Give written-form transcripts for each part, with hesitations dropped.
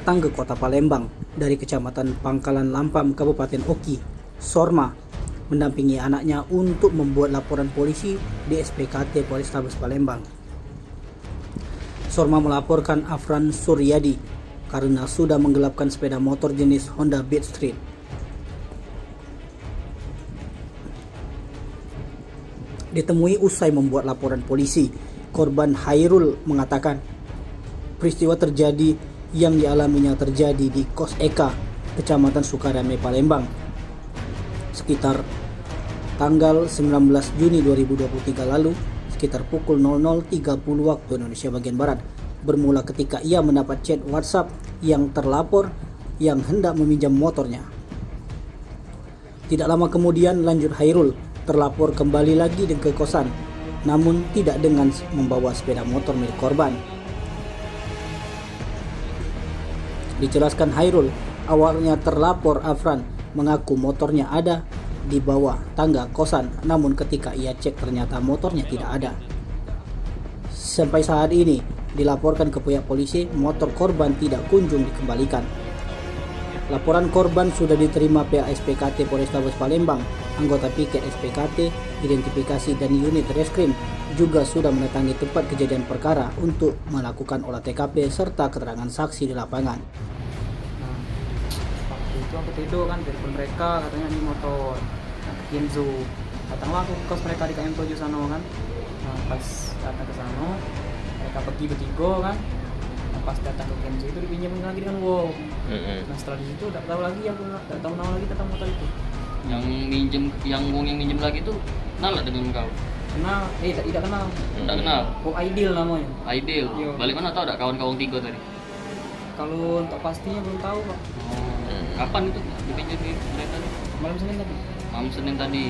datang ke kota Palembang dari Kecamatan Pangkalan Lampam, Kabupaten Oki, Sorma, mendampingi anaknya untuk membuat laporan polisi di SPKT Polrestabes Palembang. Sorma melaporkan Afran Suryadi karena sudah menggelapkan sepeda motor jenis Honda Beat Street. Ditemui usai membuat laporan polisi, korban Hairul mengatakan peristiwa terjadi yang dialaminya terjadi di Kos Eka, Kecamatan Sukarame, Palembang, sekitar tanggal 19 Juni 2023 lalu, sekitar pukul 00.30 waktu Indonesia bagian Barat, bermula ketika ia mendapat chat WhatsApp yang terlapor yang hendak meminjam motornya. Tidak lama kemudian lanjut Hairul terlapor kembali lagi ke kosan, namun tidak dengan membawa sepeda motor milik korban. Dijelaskan Hairul, awalnya terlapor Afran mengaku motornya ada di bawah tangga kosan, namun ketika ia cek ternyata motornya tidak ada. Sampai saat ini dilaporkan ke pihak polisi, motor korban tidak kunjung dikembalikan. Laporan korban sudah diterima pihak SPKT Polrestabes Palembang. Anggota piket SPKT, identifikasi dan unit reskrim juga sudah mendatangi tempat kejadian perkara untuk melakukan olah TKP serta keterangan saksi di lapangan. Waktu aku tidur kan, telepon mereka katanya ini motor Kenzo. Datanglah aku ke kos mereka di KM7 sana kan. Nah, pas datang ke sana mereka pergi bertiga kan. Nah, pas datang ke Kenzo itu dipinjamin lagi dengan wow. Nah setelah di situ tak tahu lagi, aku tak tahu nama lagi tentang motor itu. Yang minjem lagi tuh kenal gak dengan kau? Kenal? Tidak kenal. Tidak kenal? Oh, Aidil namanya. Aidil? Yo. Balik mana tahu gak kawan-kawan tiga tadi? Kalau untuk pastinya belum tahu Pak. Kapan itu dipinjam mereka? Malam Senin tadi. Malam Senin tadi.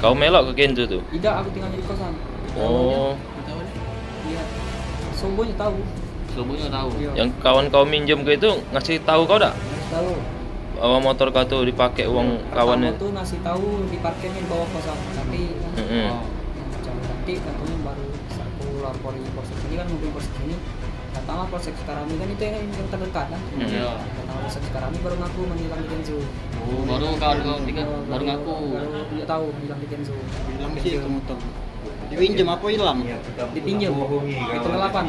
Kau melok ke Kenzo tuh? Tidak, aku tinggal di kosan. Oh, Iya. Sobonya tahu. Semuanya tahu. Iya. yang kawan kau minjem ke itu ngasih tahu kau dak? Tahu. Bahwa motor kau tuh dipakai uang kawannya. Pertama tuh ngasih tahu di parkirnya di bawah kosan, tapi Oh. jam nanti katanya baru aku lapor di polsek ini kan, mobil polsek ini datanglah polsek Sukarame kan, itu yang terdekat kan. Iya. Datang polsek Sukarame baru ngaku menghilang di Kenzo. Oh, baru kawan-kawan tiga baru ngaku. Baru dia tahu menghilang di Kenzo. Hilang sih itu motor. Dipinjam apa hilang? Dipinjam di penggelapan.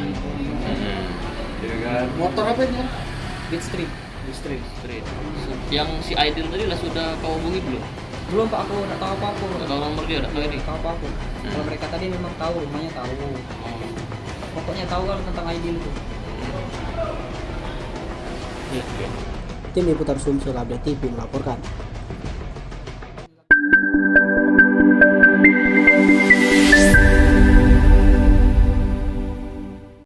Motor apa itu? Beat Street. Street. Yang si Aidil tadi lah sudah kau hubungi belum? Belum Pak, aku nggak tahu apa-apa. Nggak tahu nomor dia, nggak tahu ini. Tahu apa-apa. Kalau mereka tadi memang tahu, rumahnya tahu. Oh. Pokoknya tahu kalau tentang Aidil itu. Tim Liputan Sumsel Update TV melaporkan.